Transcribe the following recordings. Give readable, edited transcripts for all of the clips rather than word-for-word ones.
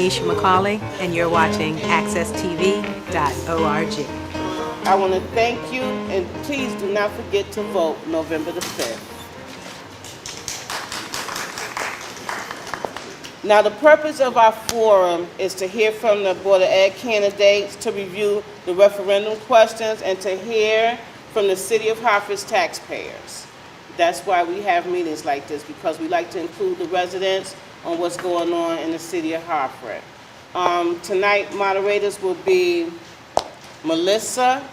Nyesha McCauley, and you're watching accesstv.org. I want to thank you, and please do not forget to vote November the 5th. Now, the purpose of our forum is to hear from the Board of Ed candidates, to review the referendum questions, and to hear from the City of Hartford's taxpayers. That's why we have meetings like this, because we like to include the residents on what's going on in the City of Hartford. Tonight, moderators will be Melissa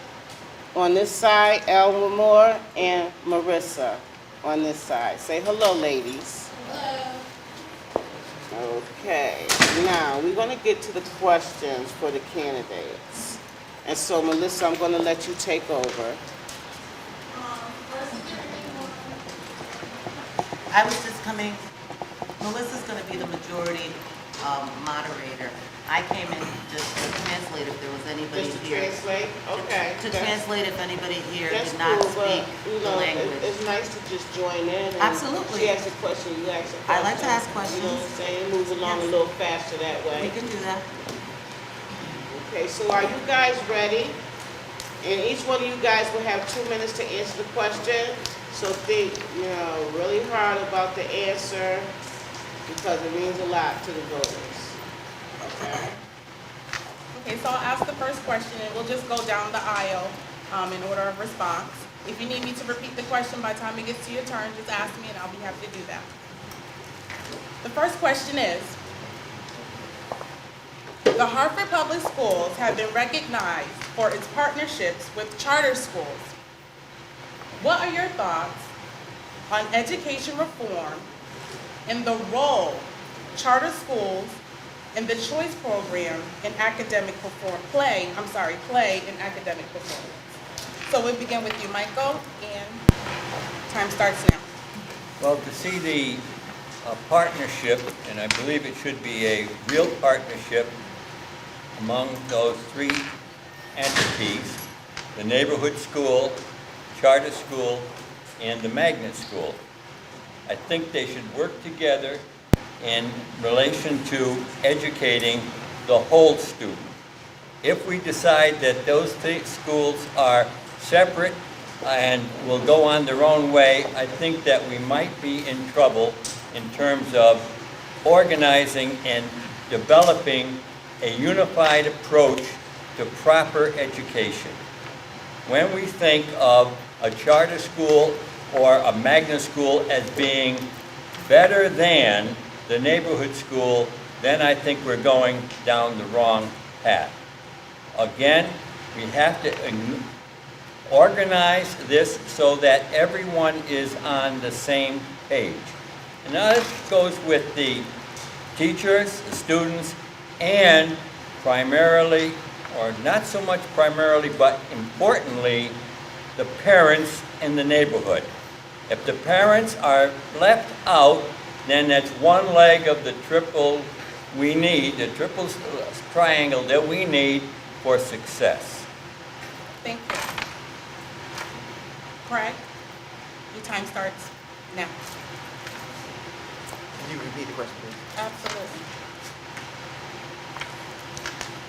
on this side, Elma Moore, and Marissa on this side. Say hello, ladies. Hello. Okay, now we're going to get to the questions for the candidates. And so, Melissa, I'm going to let you take over. I was just coming, Melissa's going to be the majority moderator. I came in just to translate if there was anybody Just to here. translate? Okay. To translate if anybody here That's did not cool, speak but, you the know, language. it's nice to just join in. And Absolutely. She asks a question, you ask a question. I like to ask You questions. know what I'm saying? Move along Yes. a little faster that way. We can do that. Okay, so are you guys ready? And each one of you guys will have 2 minutes to answer the question. So think, really hard about the answer, because it means a lot to the voters. Okay? Okay, so I'll ask the first question, and we'll just go down the aisle in order of response. If you need me to repeat the question by the time it gets to your turn, just ask me, and I'll be happy to do that. The first question is, the Hartford Public Schools have been recognized for its partnerships with charter schools. What are your thoughts on education reform and the role charter schools and the choice program in academic play in academic performance? So we'll begin with you, Michael, and time starts now. Well, to see the partnership, and I believe it should be a real partnership among those three entities, the neighborhood school, charter school, and the magnet school. I think they should work together in relation to educating the whole student. If we decide that those three schools are separate and will go on their own way, I think that we might be in trouble in terms of organizing and developing a unified approach to proper education. When we think of a charter school or a magnet school as being better than the neighborhood school, then I think we're going down the wrong path. Again, we have to organize this so that everyone is on the same page. And that goes with the teachers, the students, and primarily, or not so much primarily, but importantly, the parents in the neighborhood. If the parents are left out, then that's one leg of the triple we need, the triple triangle that we need for success. Thank you. Craig, your time starts now. Can you repeat the question, please? Absolutely.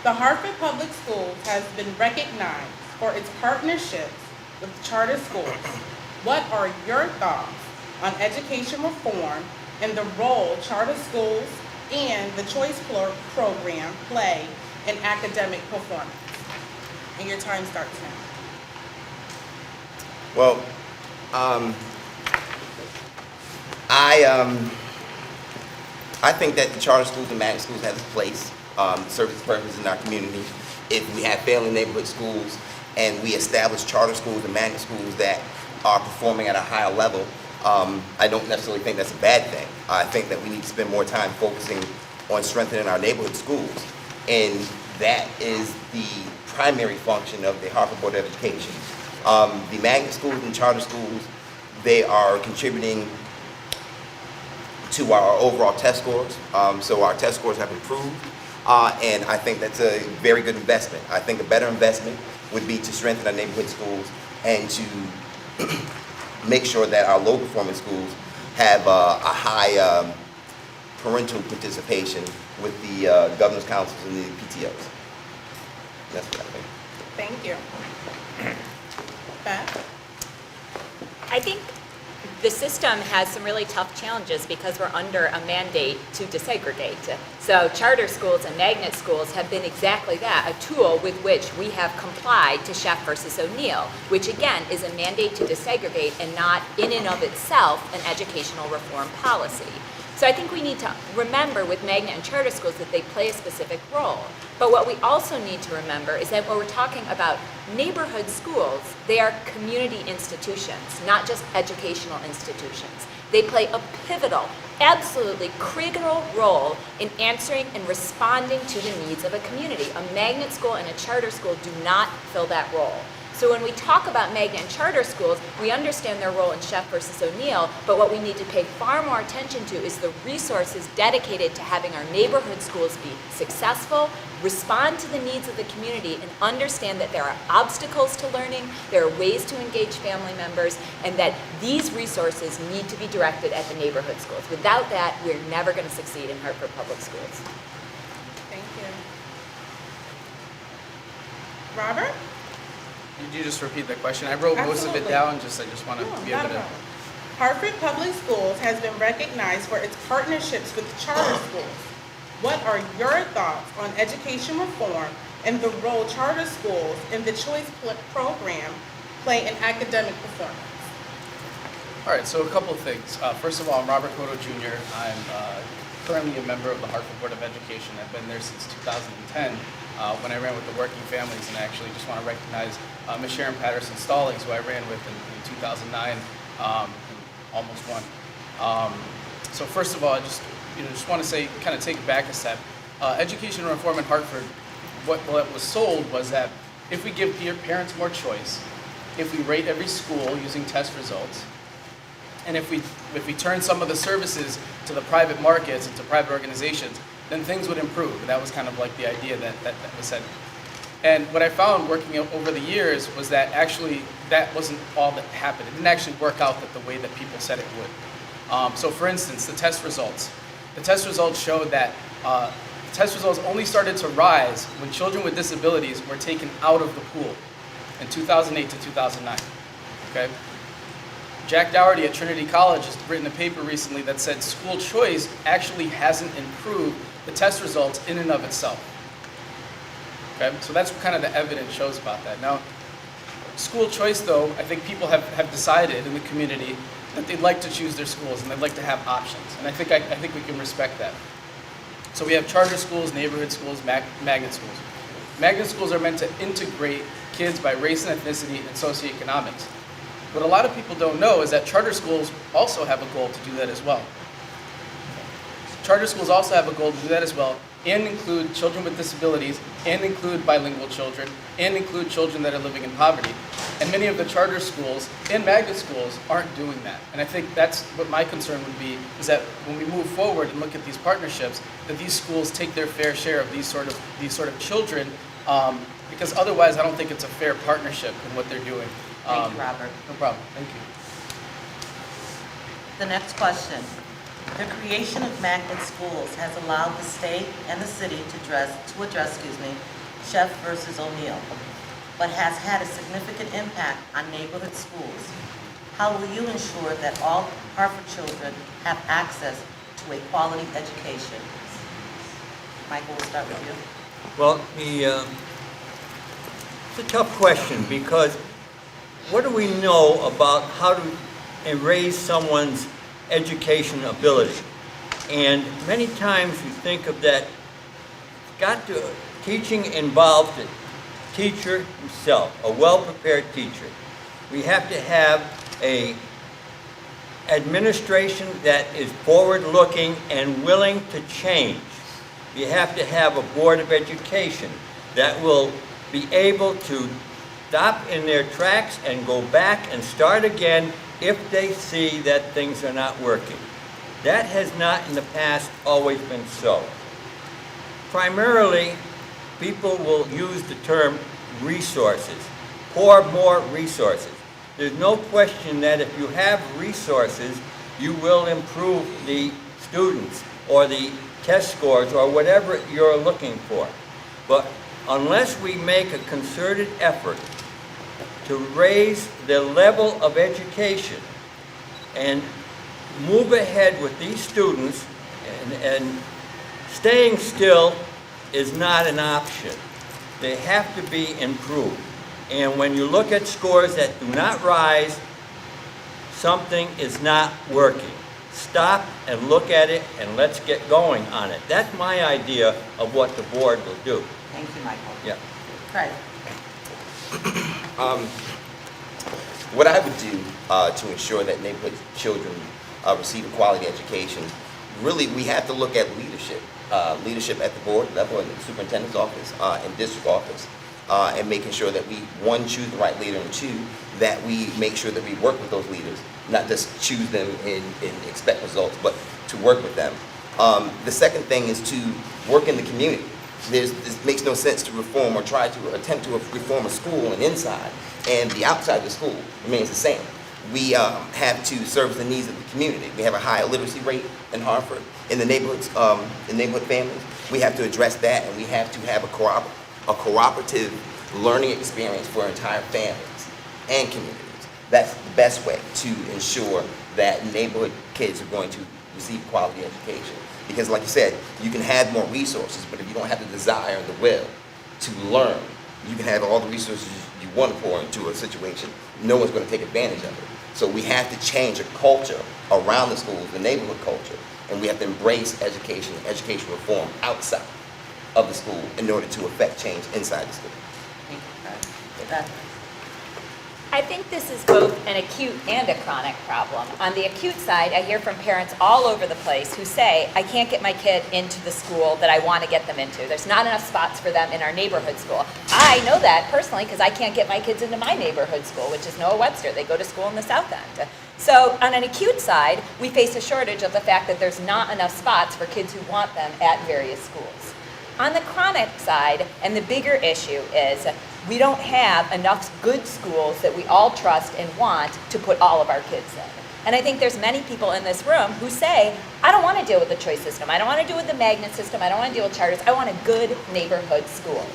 The Hartford Public Schools has been recognized for its partnerships with charter schools. What are your thoughts on education reform and the role charter schools and the choice program play in academic performance? And your time starts now. Well, I think that the charter schools and magnet schools have a place, serve its purpose in our community. If we have failing neighborhood schools and we establish charter schools and magnet schools that are performing at a higher level, I don't necessarily think that's a bad thing. I think that we need to spend more time focusing on strengthening our neighborhood schools. And that is the primary function of the Hartford Board of Education. The magnet schools and charter schools, they are contributing to our overall test scores. So our test scores have improved. And I think that's a very good investment. I think a better investment would be to strengthen our neighborhood schools and to make sure that our low performing schools have a high parental participation with the governor's councils and the PTOs. That's what I think. Thank you. Beth? I think the system has some really tough challenges because we're under a mandate to desegregate. So charter schools and magnet schools have been exactly that, a tool with which we have complied to Sheff versus O'Neill, which again is a mandate to desegregate and not in and of itself an educational reform policy. So I think we need to remember with magnet and charter schools that they play a specific role. But what we also need to remember is that when we're talking about neighborhood schools, they are community institutions, not just educational institutions. They play a pivotal, absolutely critical role in answering and responding to the needs of a community. A magnet school and a charter school do not fill that role. So when we talk about magnet and charter schools, we understand their role in Sheff versus O'Neill, but what we need to pay far more attention to is the resources dedicated to having our neighborhood schools be successful, respond to the needs of the community, and understand that there are obstacles to learning, there are ways to engage family members, and that these resources need to be directed at the neighborhood schools. Without that, we're never going to succeed in Hartford Public Schools. Thank you. Robert? Could you just repeat the question? I wrote most of it Absolutely. down, I just want to No, be not able a to. problem. Hartford Public Schools has been recognized for its partnerships with charter schools. What are your thoughts on education reform and the role charter schools in the choice program play in academic performance? All right, so a couple of things. First of all, I'm Robert Cotto Jr. I'm currently a member of the Hartford Board of Education. I've been there since 2010 when I ran with the Working Families, and I actually just want to recognize Ms. Sharon Patterson-Stallings, who I ran with in 2009, almost won. So first of all, I just want to say, kind of take it back a step. Education reform in Hartford, what was sold was that if we give parents more choice, if we rate every school using test results, and if we turn some of the services to the private markets and to private organizations, then things would improve. And that was kind of like the idea that was said. And what I found working over the years was that actually that wasn't all that happened. It didn't actually work out the way that people said it would. So for instance, the test results. The test results showed that test results only started to rise when children with disabilities were taken out of the pool in 2008 to 2009. Okay? Jack Dougherty at Trinity College has written a paper recently that said school choice actually hasn't improved the test results in and of itself. Okay? So that's what kind of the evidence shows about that. Now, school choice though, I think people have decided in the community that they'd like to choose their schools and they'd like to have options. And I think we can respect that. So we have charter schools, neighborhood schools, magnet schools. Magnet schools are meant to integrate kids by race and ethnicity and socioeconomics. What a lot of people don't know is that charter schools also have a goal to do that as well. Charter schools also have a goal to do that as well, and include children with disabilities, and include bilingual children, and include children that are living in poverty. And many of the charter schools and magnet schools aren't doing that. And I think that's what my concern would be, is that when we move forward and look at these partnerships, that these schools take their fair share of these sort of children, because otherwise I don't think it's a fair partnership in what they're doing. Thank you, Robert. No problem, thank you. The next question. The creation of magnet schools has allowed the state and the city to address Sheff versus O'Neill, but has had a significant impact on neighborhood schools. How will you ensure that all Hartford children have access to a quality education? Michael, we'll start with you. Well, it's a tough question because what do we know about how to raise someone's education ability? And many times you think of that, teaching involves the teacher himself, a well-prepared teacher. We have to have a administration that is forward-looking and willing to change. You have to have a board of education that will be able to stop in their tracks and go back and start again if they see that things are not working. That has not in the past always been so. Primarily, people will use the term resources, pour more resources. There's no question that if you have resources, you will improve the students or the test scores or whatever you're looking for. But unless we make a concerted effort to raise the level of education and move ahead with these students, and staying still is not an option. They have to be improved. And when you look at scores that do not rise, something is not working. Stop and look at it and let's get going on it. That's my idea of what the board will do. Thank you, Michael. Yeah. Craig? What I would do to ensure that neighborhood children receive a quality education, really we have to look at leadership. Leadership at the board level, in the superintendent's office, and district office, and making sure that we, one, choose the right leader, and two, that we make sure that we work with those leaders, not just choose them and expect results, but to work with them. The second thing is to work in the community. It makes no sense to reform or try to attempt to reform a school and inside, and the outside of the school remains the same. We have to serve the needs of the community. We have a high illiteracy rate in Hartford, in the neighborhoods, in neighborhood families. We have to address that, and we have to have a cooperative learning experience for entire families and communities. That's the best way to ensure that neighborhood kids are going to receive quality education. Because like you said, you can have more resources, but if you don't have the desire and the will to learn, you can have all the resources you want to pour into a situation, no one's going to take advantage of it. So we have to change a culture around the schools, the neighborhood culture, and we have to embrace education reform outside of the school in order to affect change inside the school. Thank you, Craig. Beth? I think this is both an acute and a chronic problem. On the acute side, I hear from parents all over the place who say, I can't get my kid into the school that I want to get them into. There's not enough spots for them in our neighborhood school. I know that personally because I can't get my kids into my neighborhood school, which is Noah Webster. They go to school in the South End. So on an acute side, we face a shortage of the fact that there's not enough spots for kids who want them at various schools. On the chronic side, and the bigger issue is, we don't have enough good schools that we all trust and want to put all of our kids in. And I think there's many people in this room who say, I don't want to deal with the choice system. I don't want to deal with the magnet system. I don't want to deal with charters. I want a good neighborhood school.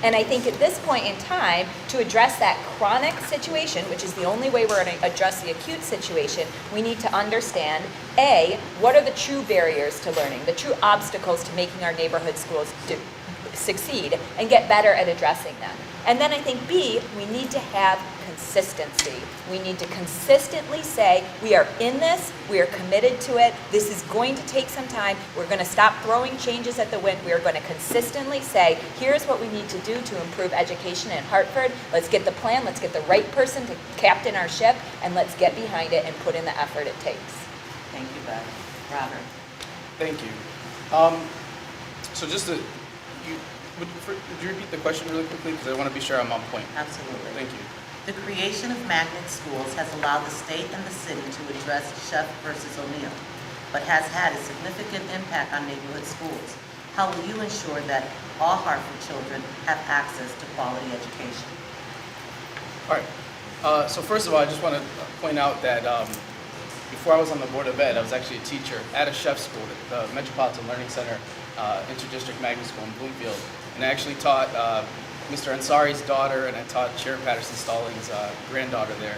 And I think at this point in time, to address that chronic situation, which is the only way we're going to address the acute situation, we need to understand, A, what are the true barriers to learning, the true obstacles to making our neighborhood schools succeed, and get better at addressing them. And then I think B, we need to have consistency. We need to consistently say, we are in this, we are committed to it, this is going to take some time, we're going to stop throwing changes at the wind, we are going to consistently say, here's what we need to do to improve education in Hartford, let's get the plan, let's get the right person to captain our ship, and let's get behind it and put in the effort it takes. Thank you, Beth. Robert? Thank you. So just to, would you repeat the question really quickly? Because I want to be sure I'm on point. Absolutely. Thank you. The creation of magnet schools has allowed the state and the city to address Sheff versus O'Neill, but has had a significant impact on neighborhood schools. How will you ensure that all Hartford children have access to quality education? All right. So first of all, I just want to point out that before I was on the Board of Ed, I was actually a teacher at a Sheff school, the Metropolitan Learning Center Interdistrict Magnet School in Bloomfield. And I actually taught Mr. Ansari's daughter, and I taught Chair Patterson-Stallings' granddaughter there.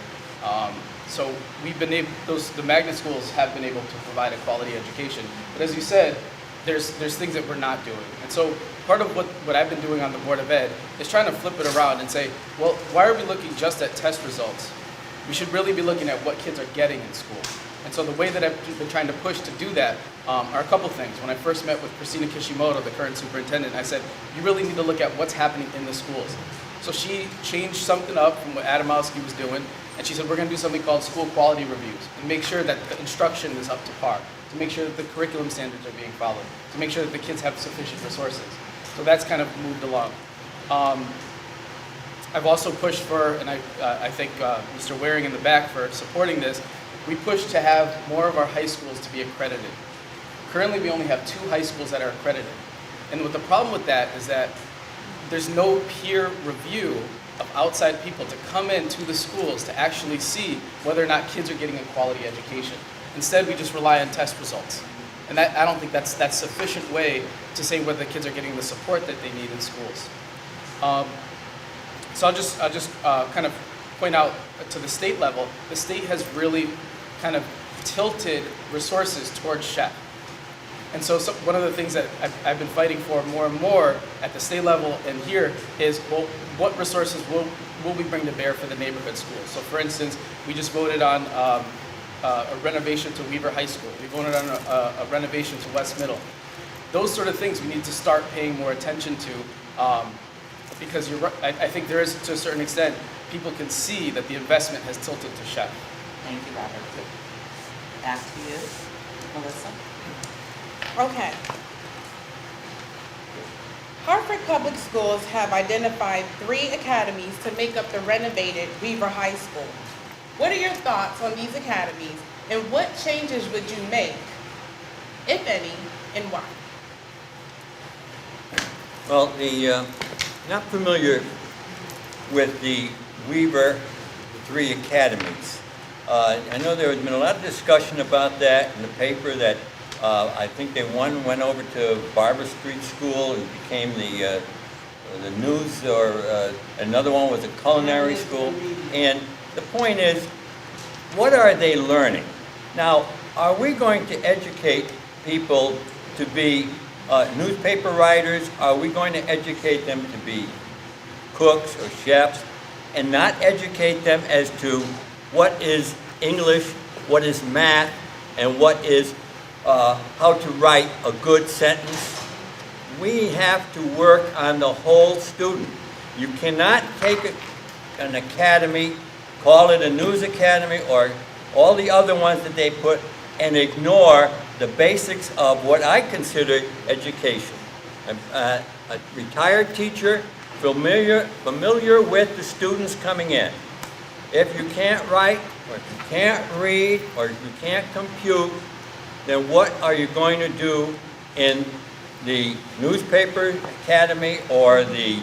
So we've been able, the magnet schools have been able to provide a quality education. But as you said, there's things that we're not doing. And so part of what I've been doing on the Board of Ed is trying to flip it around and say, well, why are we looking just at test results? We should really be looking at what kids are getting in school. And so the way that I've been trying to push to do that are a couple things. When I first met with Christina Kishimoto, the current superintendent, I said, you really need to look at what's happening in the schools. So she changed something up from what Adamowski was doing, and she said, we're going to do something called school quality reviews, and make sure that the instruction is up to par, to make sure that the curriculum standards are being followed, to make sure that the kids have sufficient resources. So that's kind of moved along. I've also pushed for, and I thank Mr. Waring in the back for supporting this, we push to have more of our high schools to be accredited. Currently, we only have 2 high schools that are accredited. And what the problem with that is that there's no peer review of outside people to come into the schools to actually see whether or not kids are getting a quality education. Instead, we just rely on test results. And that, I don't think that's sufficient way to say whether the kids are getting the support that they need in schools. So I'll just kind of point out to the state level, the state has really kind of tilted resources towards chef. And so one of the things that I've been fighting for more and more at the state level and here is, well, what resources will we bring to bear for the neighborhood schools? So for instance, we just voted on a renovation to Weaver High School. We voted on a renovation to West Middle. Those sort of things we need to start paying more attention to, because you're right, I think there is, to a certain extent, people can see that the investment has tilted to chef. Thank you, Robert. Back to you, Melissa. Okay. Hartford Public Schools have identified 3 academies to make up the renovated Weaver High School. What are your thoughts on these academies, and what changes would you make, if any, and why? Well, not familiar with the Weaver 3 academies. I know there has been a lot of discussion about that in the paper that I think one went over to Barber Street School and became the news, or another one was a culinary school. And the point is, what are they learning? Now, are we going to educate people to be newspaper writers? Are we going to educate them to be cooks or chefs, and not educate them as to what is English, what is math, and what is how to write a good sentence? We have to work on the whole student. You cannot take an academy, call it a news academy or all the other ones that they put, and ignore the basics of what I consider education. A retired teacher, familiar with the students coming in. If you can't write, or if you can't read, or if you can't compute, then what are you going to do in the newspaper academy, or the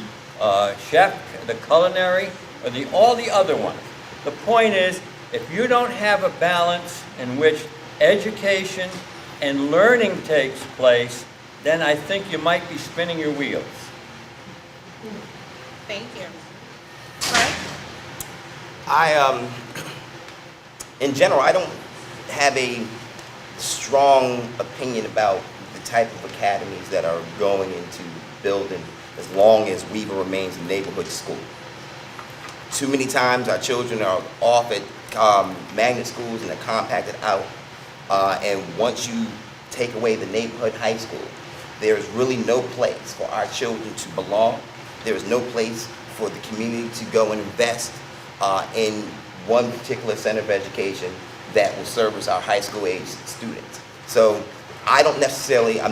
chef, the culinary, or all the other ones? The point is, if you don't have a balance in which education and learning takes place, then I think you might be spinning your wheels. Thank you. Frank? In general, I don't have a strong opinion about the type of academies that are going into building, as long as Weaver remains a neighborhood school. Too many times our children are off at magnet schools and they're compacted out. And once you take away the neighborhood high school, there is really no place for our children to belong. There is no place for the community to go and invest in one particular center of education that will service our high school age students. So I'm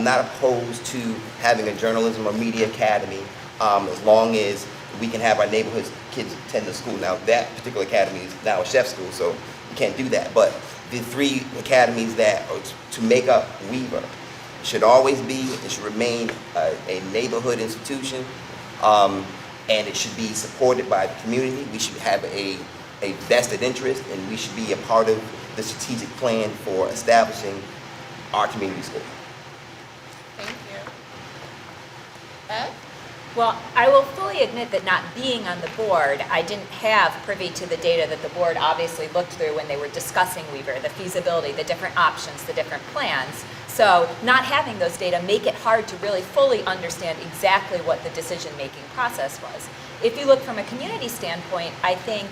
not opposed to having a journalism or media academy, as long as we can have our neighborhood kids attend the school. Now, that particular academy is now a chef school, so you can't do that. But the 3 academies that are to make up Weaver should always be, it should remain a neighborhood institution, and it should be supported by the community. We should have a vested interest, and we should be a part of the strategic plan for establishing our community school. Thank you. Ed? Well, I will fully admit that not being on the board, I didn't have privy to the data that the board obviously looked through when they were discussing Weaver, the feasibility, the different options, the different plans. So not having those data make it hard to really fully understand exactly what the decision-making process was. If you look from a community standpoint, I think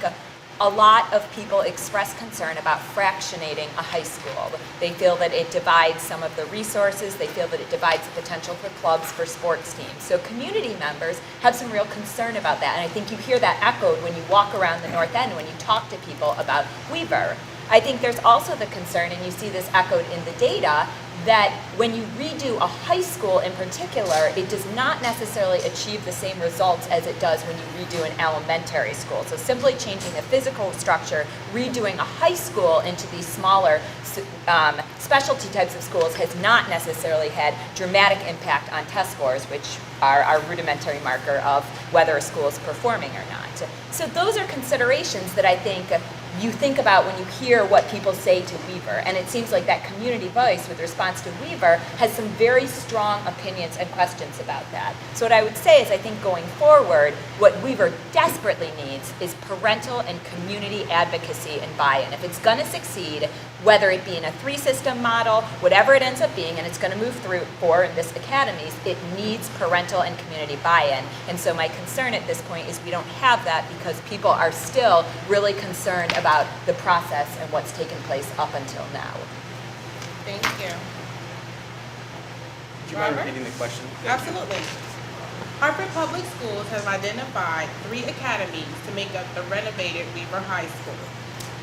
a lot of people express concern about fractionating a high school. They feel that it divides some of the resources. They feel that it divides the potential for clubs, for sports teams. So community members have some real concern about that. And I think you hear that echoed when you walk around the North End, when you talk to people about Weaver. I think there's also the concern, and you see this echoed in the data, that when you redo a high school in particular, it does not necessarily achieve the same results as it does when you redo an elementary school. So simply changing the physical structure, redoing a high school into these smaller specialty types of schools has not necessarily had dramatic impact on test scores, which are our rudimentary marker of whether a school is performing or not. So those are considerations that I think you think about when you hear what people say to Weaver, and it seems like that community voice with response to Weaver has some very strong opinions and questions about that. So what I would say is I think going forward, what Weaver desperately needs is parental and community advocacy and buy-in. If it's going to succeed, whether it be in a 3-system model, whatever it ends up being, and it's going to move through for in this academies, it needs parental and community buy-in. And so my concern at this point is we don't have that because people are still really concerned about the process and what's taken place up until now. Thank you. Do you mind Robert? repeating the question? Absolutely. Hartford Public Schools has identified 3 academies to make up the renovated Weaver High School.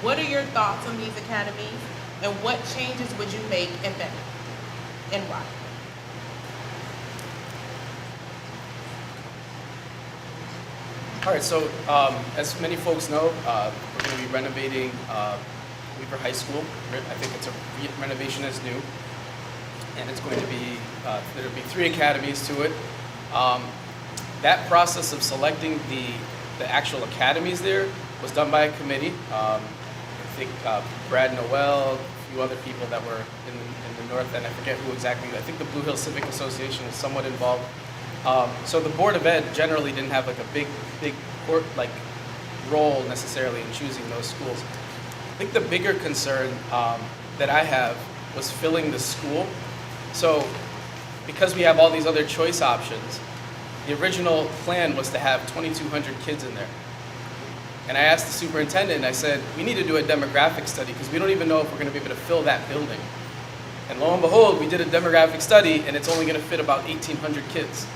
What are your thoughts on these academies, and what changes would you make, if any, and why? All right, so as many folks know, we're going to be renovating Weaver High School. I think it's a renovation is new, and it's going to be there'll be 3 academies to it. That process of selecting the actual academies there was done by a committee. I think Brad Noel, a few other people that were in the north, and I forget who exactly. I think the Blue Hill Civic Association was somewhat involved. So the Board of Ed generally didn't have like a big role necessarily in choosing those schools. I think the bigger concern that I have was filling the school. So because we have all these other choice options, the original plan was to have 2,200 kids in there. And I asked the superintendent, I said, we need to do a demographic study because we don't even know if we're going to be able to fill that building. And lo and behold, we did a demographic study and it's only going to fit about 1,800 kids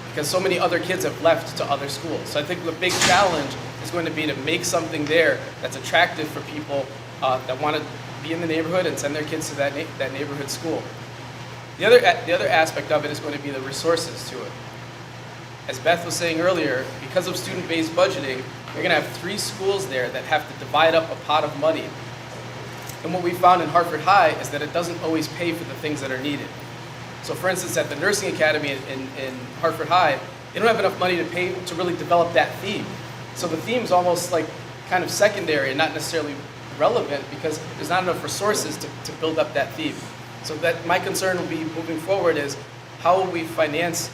because so many other kids have left to other schools. So I think the big challenge is going to be to make something there that's attractive for people that want to be in the neighborhood and send their kids to that neighborhood school. The other aspect of it is going to be the resources to it. As Beth was saying earlier, because of student-based budgeting, you're going to have 3 schools there that have to divide up a pot of money. And what we found in Hartford High is that it doesn't always pay for the things that are needed. So for instance, at the Nursing Academy in Hartford High, they don't have enough money to pay to really develop that theme. So the theme's almost like kind of secondary and not necessarily relevant because there's not enough resources to build up that theme. So that my concern will be moving forward is how will we finance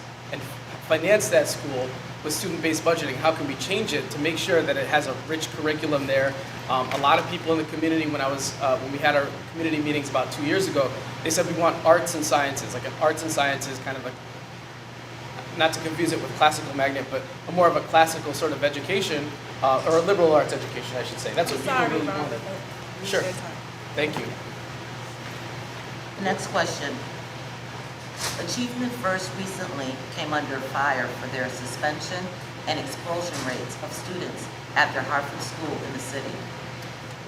that school with student-based budgeting? How can we change it to make sure that it has a rich curriculum there? A lot of people in the community, when we had our community meetings about 2 years ago, they said we want arts and sciences, like an arts and sciences kind of like, not to confuse it with classical magnet, but a more of a classical sort of education, or a liberal arts education, I should say. That's what people really want. Sure. Thank you. Next question. Achievement First recently came under fire for their suspension and expulsion rates of students at their Hartford school in the city.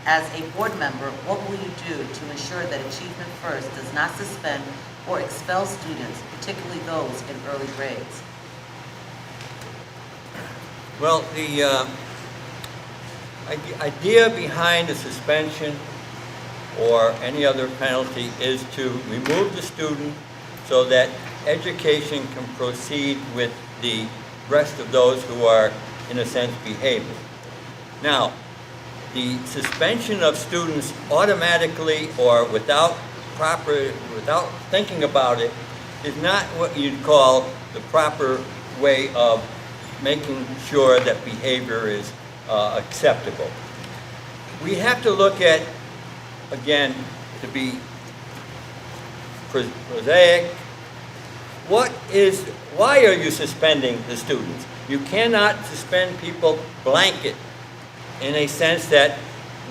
As a board member, what will you do to ensure that Achievement First does not suspend or expel students, particularly those in early grades? Well, the idea behind a suspension or any other penalty is to remove the student so that education can proceed with the rest of those who are, in a sense, behaving. Now, the suspension of students automatically or without thinking about it is not what you'd call the proper way of making sure that behavior is acceptable. We have to look at, again, to be prosaic, why are you suspending the students? You cannot suspend people blanket in a sense that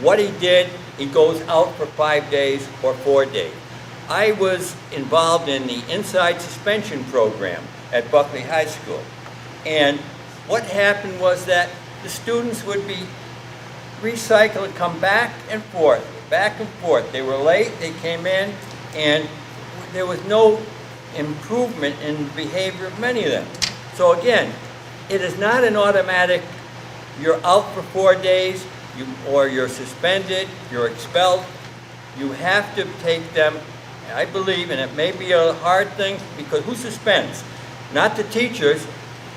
what he did, he goes out for 5 days or 4 days. I was involved in the inside suspension program at Buckley High School. And what happened was that the students would be recycled, come back and forth. They were late, they came in, and there was no improvement in the behavior of many of them. So again, it is not an automatic, you're out for 4 days, or you're suspended, you're expelled. You have to take them, I believe, and it may be a hard thing, because who suspends? Not the teachers,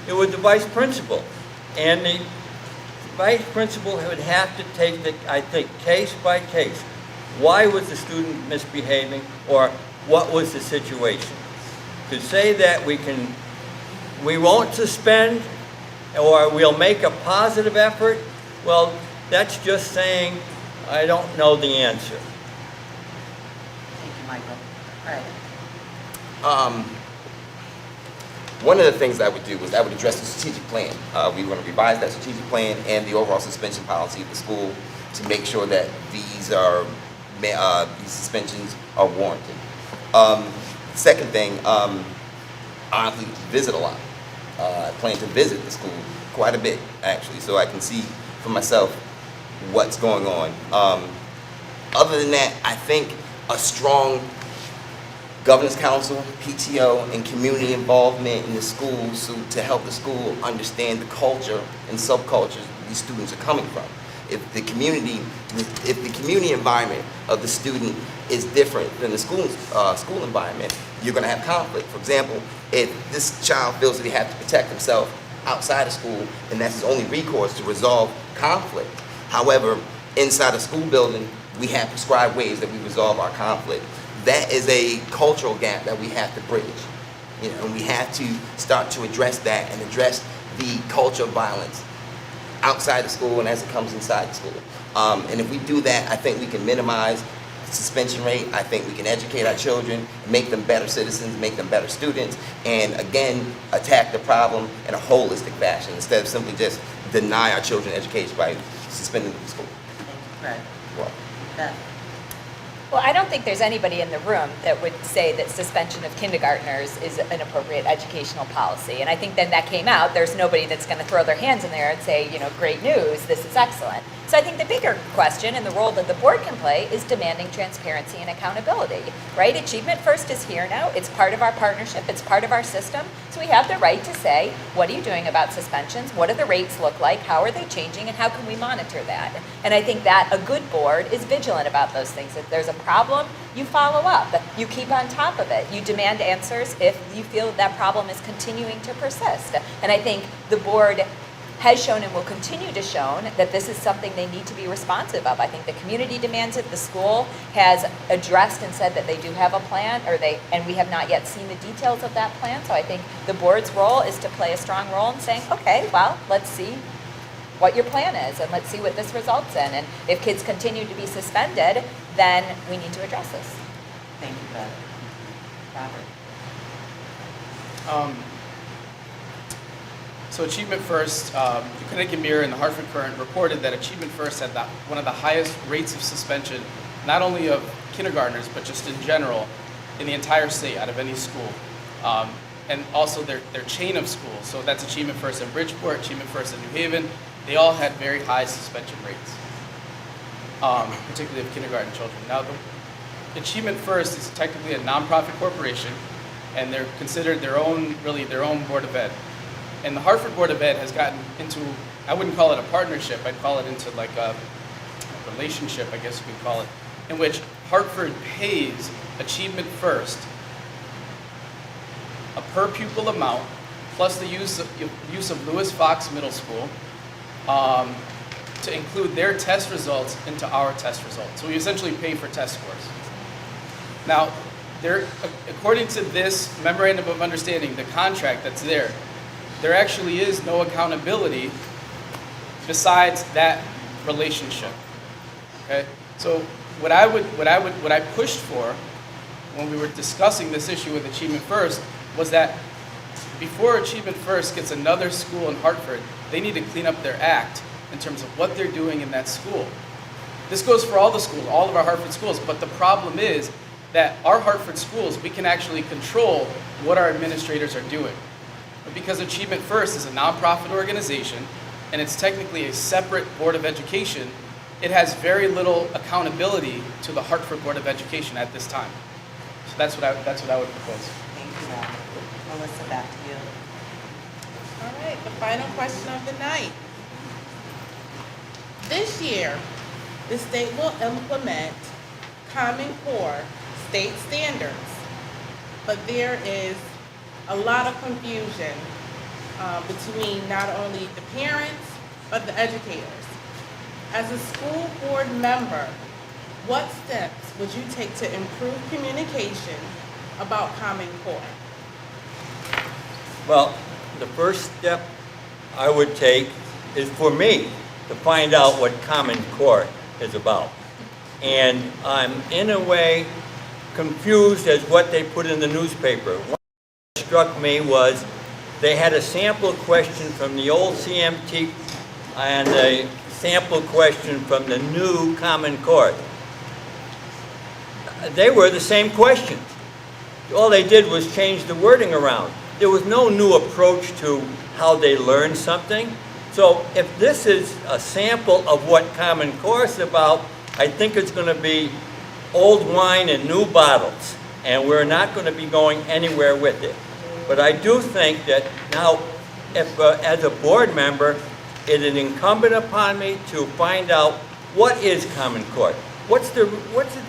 it was the vice principal and the vice principal would have to take the, I think, case by case. Why was the student misbehaving, or what was the situation? To say that we won't suspend, or we'll make a positive effort, well, that's just saying, I don't know the answer. Thank you, Michael. All right. One of the things I would do is I would address the strategic plan. We want to revise that strategic plan and the overall suspension policy of the school to make sure that these suspensions are warranted. Second thing, I honestly visit a lot. I plan to visit the school quite a bit, actually, so I can see for myself what's going on. Other than that, I think a strong governance council, PTO, and community involvement in the schools to help the school understand the culture and subcultures these students are coming from. If the community environment of the student is different than the school environment, you're going to have conflict. For example, if this child feels that he has to protect himself outside of school, then that's his only recourse to resolve conflict. However, inside a school building, we have prescribed ways that we resolve our conflict. That is a cultural gap that we have to bridge. And we have to start to address that and address the culture of violence outside the school and as it comes inside the school. And if we do that, I think we can minimize the suspension rate. I think we can educate our children, make them better citizens, make them better students, and again, attack the problem in a holistic fashion instead of simply just deny our children education by suspending them from school. Thank you, Fred. Well, Beth. Well, I don't think there's anybody in the room that would say that suspension of kindergartners is an appropriate educational policy. And I think then that came out, there's nobody that's going to throw their hands in there and say, great news, this is excellent. So I think the bigger question and the role that the board can play is demanding transparency and accountability, right? Achievement First is here now. It's part of our partnership. It's part of our system. So we have the right to say, what are you doing about suspensions? What do the rates look like? How are they changing? And how can we monitor that? And I think that a good board is vigilant about those things. If there's a problem, you follow up. You keep on top of it. You demand answers if you feel that problem is continuing to persist. And I think the board has shown and will continue to show that this is something they need to be responsive of. I think the community demands it. The school has addressed and said that they do have a plan, and we have not yet seen the details of that plan. So I think the board's role is to play a strong role in saying, okay, well, let's see what your plan is, and let's see what this results in. And if kids continue to be suspended, then we need to address this. Thank you, Beth. Robert. So Achievement First, the Connecticut Mirror and the Hartford Current reported that Achievement First had one of the highest rates of suspension, not only of kindergartners, but just in general, in the entire state out of any school. And also their chain of schools. So that's Achievement First in Bridgeport, Achievement First in New Haven. They all had very high suspension rates, particularly of kindergarten children. Now, the Achievement First is technically a nonprofit corporation, and they're considered their own Board of Ed. And the Hartford Board of Ed has gotten into, I wouldn't call it a partnership, I'd call it into like a relationship, I guess you could call it, in which Hartford pays Achievement First a per pupil amount, plus the use of Lewis Fox Middle School, to include their test results into our test results. So we essentially pay for test scores. Now, according to this memorandum of understanding, the contract that's there actually is no accountability besides that relationship. Okay? So what I pushed for when we were discussing this issue with Achievement First was that before Achievement First gets another school in Hartford, they need to clean up their act in terms of what they're doing in that school. This goes for all the schools, all of our Hartford schools, but the problem is that our Hartford schools, we can actually control what our administrators are doing. But because Achievement First is a nonprofit organization, and it's technically a separate Board of Education, it has very little accountability to the Hartford Board of Education at this time. So that's what I would propose. Thank you, Robert. Melissa, back to you. All right, the final question of the night. This year, the state will implement Common Core state standards, but there is a lot of confusion between not only the parents, but the educators. As a school board member, what steps would you take to improve communication about Common Core? Well, the first step I would take is for me to find out what Common Core is about. And I'm in a way confused as what they put in the newspaper. What struck me was they had a sample question from the old CMT and a sample question from the new Common Core. They were the same questions. All they did was change the wording around. There was no new approach to how they learned something. So if this is a sample of what Common Core is about, I think it's going to be old wine in new bottles, and we're not going to be going anywhere with it. But I do think that now, if as a board member, it is incumbent upon me to find out what is Common Core. What's the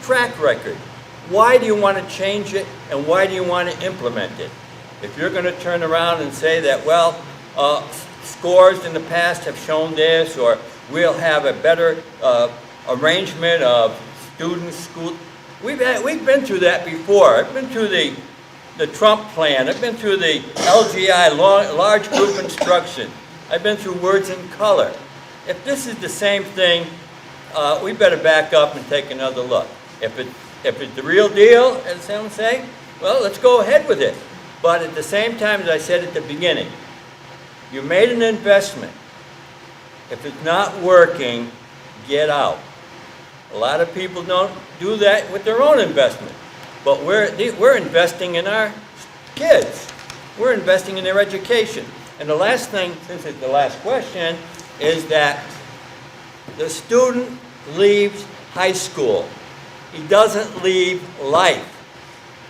track record? Why do you want to change it, and why do you want to implement it? If you're going to turn around and say that, well, scores in the past have shown this, or we'll have a better arrangement of students, school. We've been through that before. I've been through the Trump plan. I've been through the LGI, large group instruction. I've been through words in color. If this is the same thing, we better back up and take another look. If it's the real deal, as some say, well, let's go ahead with it. But at the same time, as I said at the beginning, you made an investment. If it's not working, get out. A lot of people don't do that with their own investment. But we're investing in our kids. We're investing in their education. And the last thing, since it's the last question, is that the student leaves high school. He doesn't leave life.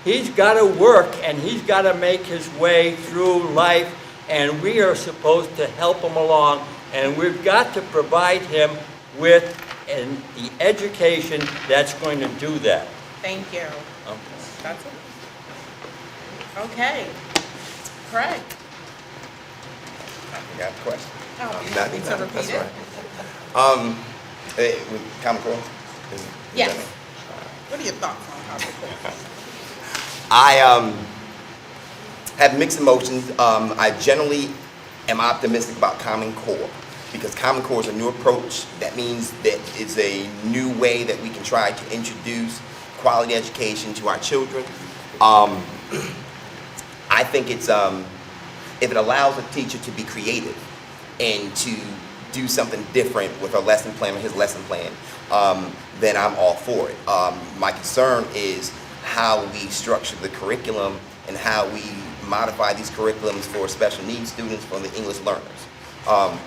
He's got to work, and he's got to make his way through life, and we are supposed to help him along, and we've got to provide him with the education that's going to do that. Thank you. Okay. That's it. Okay. Craig. I got a question. Oh, you want me to repeat it? With Common Core? Yes. What are your thoughts on Common Core? I have mixed emotions. I generally am optimistic about Common Core because Common Core is a new approach. That means that it's a new way that we can try to introduce quality education to our children. I think it's if it allows a teacher to be creative and to do something different with her lesson plan or his lesson plan, then I'm all for it. My concern is how we structure the curriculum and how we modify these curriculums for special needs students, for the English learners,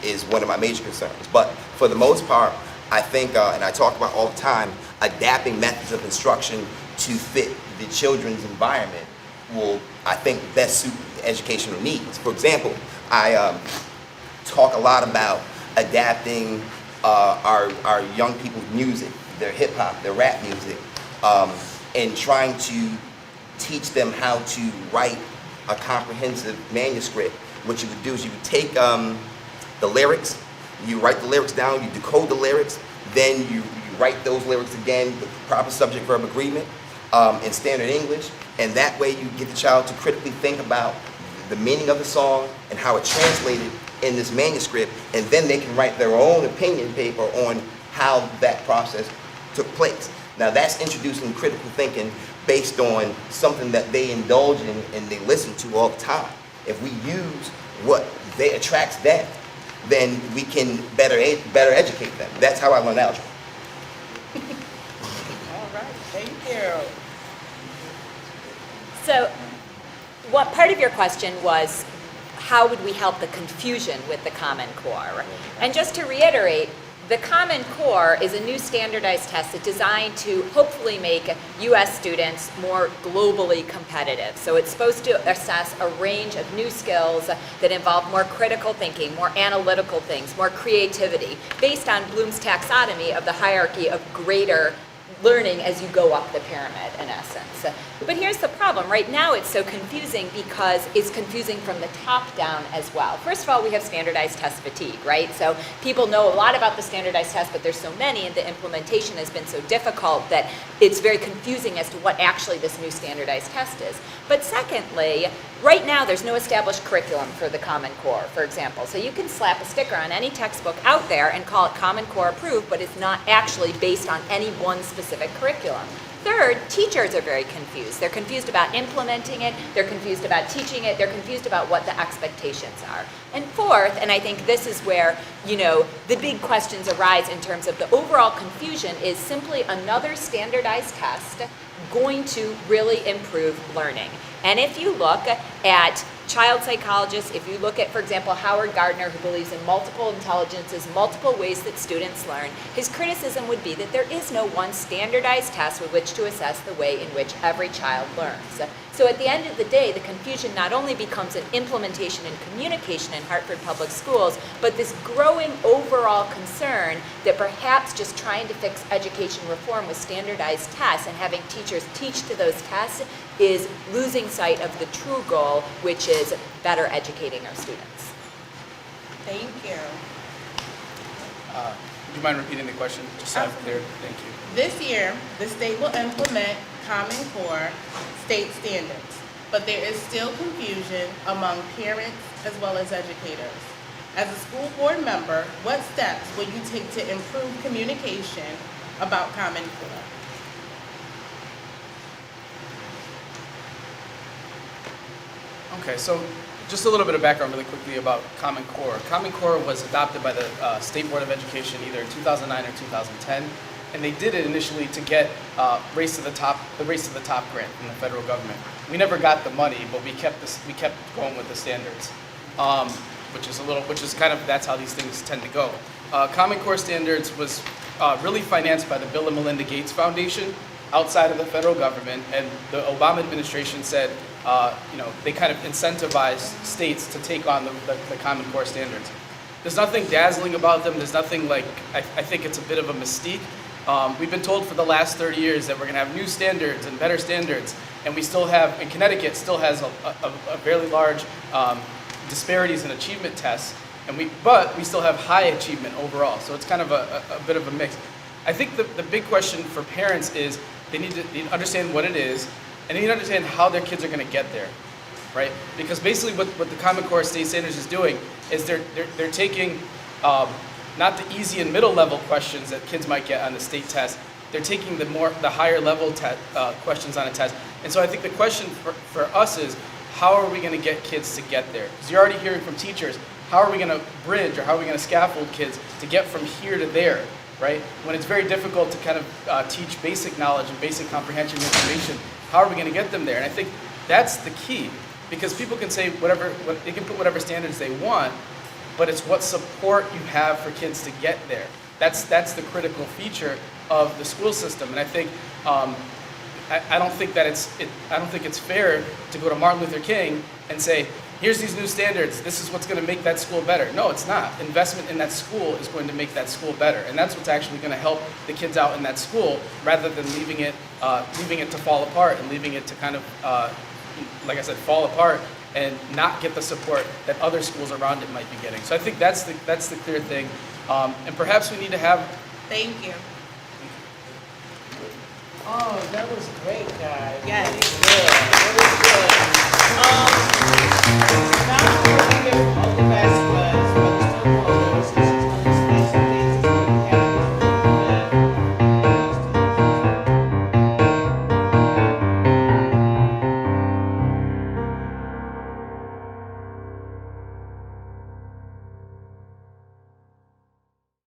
is one of my major concerns. But for the most part, I think, and I talk about all the time, adapting methods of instruction to fit the children's environment will, I think, best suit the educational needs. For example, I talk a lot about adapting our young people's music, their hip hop, their rap music, and trying to teach them how to write a comprehensive manuscript. What you would do is you would take the lyrics, you write the lyrics down, you decode the lyrics, then you write those lyrics again with proper subject-verb agreement in standard English, and that way you get the child to critically think about the meaning of the song and how it translated in this manuscript, and then they can write their own opinion paper on how that process took place. Now that's introducing critical thinking based on something that they indulge in and they listen to all the time. If we use what they attracts them, then we can better educate them. That's how I learned algebra. All right. Thank you. So, what part of your question was, how would we help the confusion with the Common Core? And just to reiterate, the Common Core is a new standardized test that's designed to hopefully make U.S. students more globally competitive. So it's supposed to assess a range of new skills that involve more critical thinking, more analytical things, more creativity, based on Bloom's taxonomy of the hierarchy of greater learning as you go up the pyramid, in essence. But here's the problem. Right now it's so confusing because it's confusing from the top down as well. First of all, we have standardized test fatigue, right? So people know a lot about the standardized test, but there's so many and the implementation has been so difficult that it's very confusing as to what actually this new standardized test is. But secondly, right now there's no established curriculum for the Common Core, for example. So you can slap a sticker on any textbook out there and call it Common Core approved, but it's not actually based on any one specific curriculum. Third, teachers are very confused. They're confused about implementing it, they're confused about teaching it, they're confused about what the expectations are. And fourth, and I think this is where, the big questions arise in terms of the overall confusion, is simply another standardized test going to really improve learning. And if you look at child psychologists, if you look at, for example, Howard Gardner, who believes in multiple intelligences, multiple ways that students learn, his criticism would be that there is no one standardized test with which to assess the way in which every child learns. So at the end of the day, the confusion not only becomes an implementation and communication in Hartford Public Schools, but this growing overall concern that perhaps just trying to fix education reform with standardized tests and having teachers teach to those tests is losing sight of the true goal, which is better educating our students. Thank you. Would you mind repeating the question, just so I'm clear? Thank you. This year, the state will implement Common Core state standards, but there is still confusion among parents as well as educators. As a school board member, what steps will you take to improve communication about Common Core? Okay, so just a little bit of background really quickly about Common Core. Common Core was adopted by the State Board of Education either in 2009 or 2010, and they did it initially to get the Race to the Top grant from the federal government. We never got the money, but we kept going with the standards, which is kind of, that's how these things tend to go. Common Core standards was really financed by the Bill and Melinda Gates Foundation outside of the federal government, and the Obama administration said, they kind of incentivized states to take on the Common Core standards. There's nothing dazzling about them. There's nothing like, I think it's a bit of a mystique. We've been told for the last 30 years that we're going to have new standards and better standards, and we still have, and Connecticut still has a fairly large disparities in achievement tests, but we still have high achievement overall. So it's kind of a bit of a mix. I think the big question for parents is they need to understand what it is, and they need to understand how their kids are going to get there, right? Because basically what the Common Core state standards is doing is they're taking not the easy and middle level questions that kids might get on the state test. They're taking the higher level questions on a test. And so I think the question for us is, how are we going to get kids to get there? Because you're already hearing from teachers, how are we going to bridge or how are we going to scaffold kids to get from here to there, right? When it's very difficult to kind of teach basic knowledge and basic comprehension information, how are we going to get them there? And I think that's the key, because people can say they can put whatever standards they want, but it's what support you have for kids to get there. That's the critical feature of the school system. And I think I don't think it's fair to go to Martin Luther King and say, here's these new standards, this is what's going to make that school better. No, it's not. Investment in that school is going to make that school better, and that's what's actually going to help the kids out in that school, rather than leaving it to fall apart and leaving it to kind of, like I said, fall apart and not get the support that other schools around it might be getting. So I think that's the clear thing, and perhaps we need to have. Thank you. Oh, that was great, guys. Yes. Good.